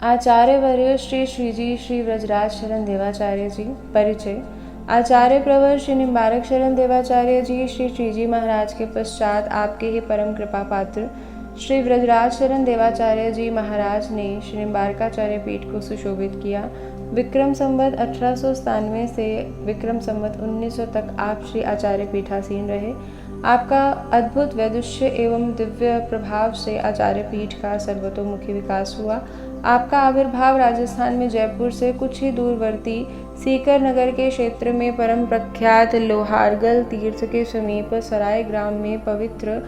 आचार्यवर्य श्री श्रीजी श्री व्रजराज शरण देवाचार्य जी। परिचय। आचार्य प्रवर श्री निम्बारक शरण देवाचार्य जी श्री श्रीजी महाराज के पश्चात आपके ही परम कृपा पात्र श्री व्रजराज शरण देवाचार्य जी महाराज ने श्री निम्बारकाचार्य पीठ को सुशोभित किया। विक्रम संवत 1897 से विक्रम संवत 1900 तक आप श्री आचार्य पीठासीन रहे। आपका अद्भुत वैदुष्य एवं दिव्य प्रभाव से आचार्य पीठ का सर्वतोमुखी विकास हुआ। आपका आविर्भाव राजस्थान में जयपुर से कुछ ही दूरवर्ती सीकर नगर के क्षेत्र में परम प्रख्यात लोहारगल तीर्थ के समीप सराय ग्राम में पवित्र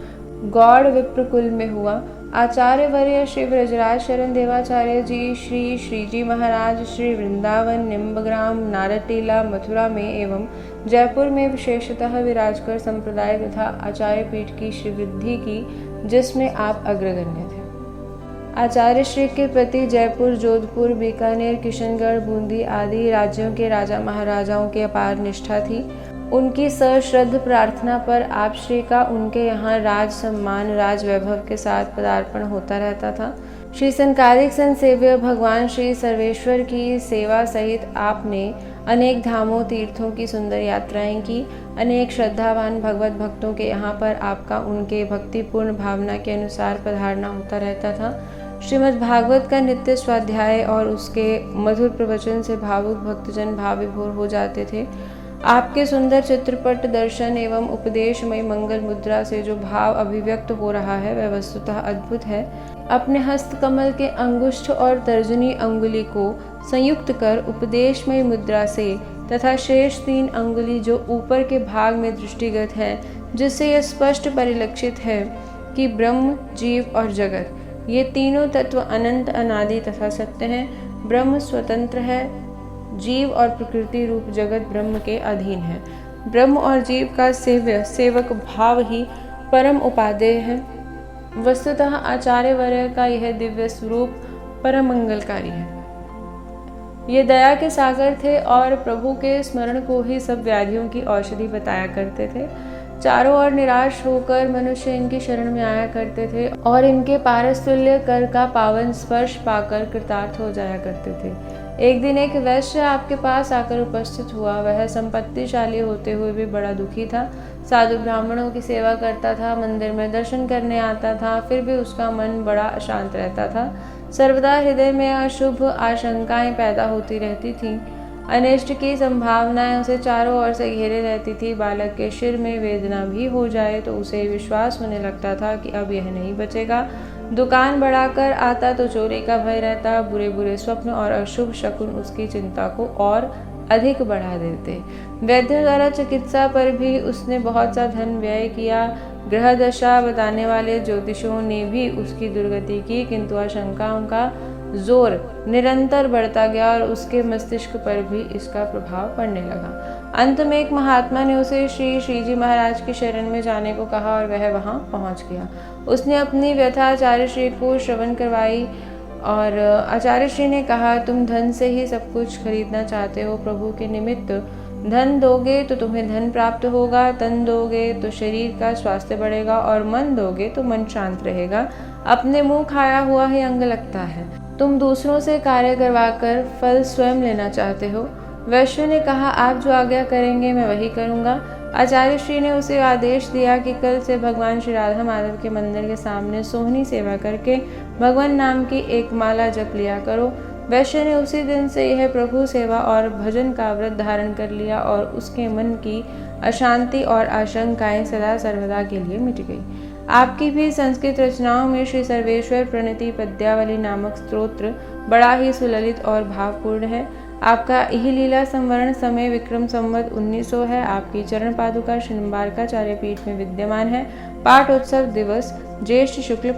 गौड़ विप्रकुल में हुआ। आचार्य वर्य श्री व्रजराज शरण देवाचार्य जी श्री श्रीजी महाराज श्री वृंदावन निम्बग्राम नारटीला मथुरा में एवं जयपुर में विशेषतः विराजकर संप्रदाय तथा आचार्य पीठ की श्रीवृद्धि की, जिसमें आप अग्रगण्य थे। आचार्य श्री के प्रति जयपुर, जोधपुर, बीकानेर, किशनगढ़, बूंदी आदि राज्यों के राजा महाराजाओं की अपार निष्ठा थी। उनकी सश्रद्ध प्रार्थना पर आप श्री का उनके यहाँ राज सम्मान, राज वैभव के साथ पदार्पण होता रहता था। श्री संकालिक संसेव्य भगवान श्री सर्वेश्वर की सेवा सहित आपने अनेक धामों तीर्थों की सुंदर यात्राएं की। अनेक श्रद्धावान भगवत भक्तों के यहाँ पर आपका उनके भक्तिपूर्ण भावना के अनुसार पधारना होता रहता था। श्रीमद् भागवत का नित्य स्वाध्याय और उसके मधुर प्रवचन से भावुक भक्तजन भाव विभोर हो जाते थे। आपके सुंदर चित्रपट दर्शन एवं उपदेशमय मंगल मुद्रा से जो भाव अभिव्यक्त हो रहा है वह वस्तुतः अद्भुत है। अपने हस्त कमल के अंगुष्ठ और तर्जनी अंगुली को संयुक्त कर उपदेशमय मुद्रा से तथा शेष 3 अंगुली जो ऊपर के भाग में दृष्टिगत है, जिससे यह स्पष्ट परिलक्षित है कि ब्रह्म, जीव और जगत ये तीनों तत्व अनंत, अनादि तथा सत्य हैं। ब्रह्म स्वतंत्र है, जीव और प्रकृति रूप जगत ब्रह्म के अधीन है। ब्रह्म और जीव का सेव्य सेवक भाव ही परम उपादेय है। वस्तुतः आचार्य वर्य का यह दिव्य स्वरूप परम मंगलकारी है। ये दया के सागर थे और प्रभु के स्मरण को ही सब व्याधियों की औषधि बताया करते थे। चारों ओर निराश होकर मनुष्य इनकी शरण में आया करते थे और इनके पारस्तुल्य कर का पावन स्पर्श पाकर कृतार्थ हो जाया करते थे। एक दिन एक वैश्य आपके पास आकर उपस्थित हुआ। वह संपत्तिशाली होते हुए भी बड़ा दुखी था। साधु ब्राह्मणों की सेवा करता था, मंदिर में दर्शन करने आता था, फिर भी उसका मन बड़ा अशांत रहता था। सर्वदा हृदय में अशुभ आशंकाएं पैदा होती रहती थीं। अनिष्ट की संभावनाएं उसे चारों ओर से घेरे रहती थी। बालक के सिर में वेदना भी हो जाए तो उसे विश्वास होने लगता था कि अब यह नहीं बचेगा। दुकान बढ़ाकर आता तो चोरी का भय रहता। बुरे बुरे स्वप्न और अशुभ शकुन उसकी चिंता को और अधिक बढ़ा देते। वैद्य द्वारा चिकित्सा पर भी उसने बहुत सा धन व्यय किया। ग्रह दशा बताने वाले ज्योतिषों ने भी उसकी दुर्गति की, किंतु आशंकाओं का जोर निरंतर बढ़ता गया और उसके मस्तिष्क पर भी इसका प्रभाव पड़ने लगा। अंत में एक महात्मा ने उसे श्री श्रीजी महाराज की शरण में जाने को कहा और वह वहां पहुंच गया। उसने अपनी व्यथा आचार्य श्री को श्रवण करवाई और आचार्य श्री ने कहा, तुम धन से ही सब कुछ खरीदना चाहते हो। प्रभु के निमित्त धन दोगे तो तुम्हें धन प्राप्त होगा, तन दोगे तो शरीर का स्वास्थ्य बढ़ेगा और मन दोगे तो मन शांत रहेगा। अपने मुंह खाया हुआ ही अंग लगता है। तुम दूसरों से कार्य करवाकर फल स्वयं लेना चाहते हो। वैश्य ने कहा, आप जो आज्ञा करेंगे मैं वही करूँगा। आचार्य श्री ने उसे आदेश दिया कि कल से भगवान श्री राधा माधव के मंदिर के सामने सोहनी सेवा करके भगवान नाम की एक माला जप लिया करो। वैश्य ने उसी दिन से यह प्रभु सेवा और भजन का व्रत धारण कर लिया और उसके मन की अशांति और आशंकाएं सदा सर्वदा के लिए मिट गई। आपकी भी संस्कृत रचनाओं में श्री सर्वेश्वर प्रणति पद्यावली नामक स्तोत्र बड़ा ही सुललित और भावपूर्ण है। आपका यही लीला संवरण समय विक्रम संवत 1900 है। आपकी चरण पादुका श्री निम्बारकाचार्य पीठ में विद्यमान है। पाठ उत्सव दिवस ज्येष्ठ शुक्ल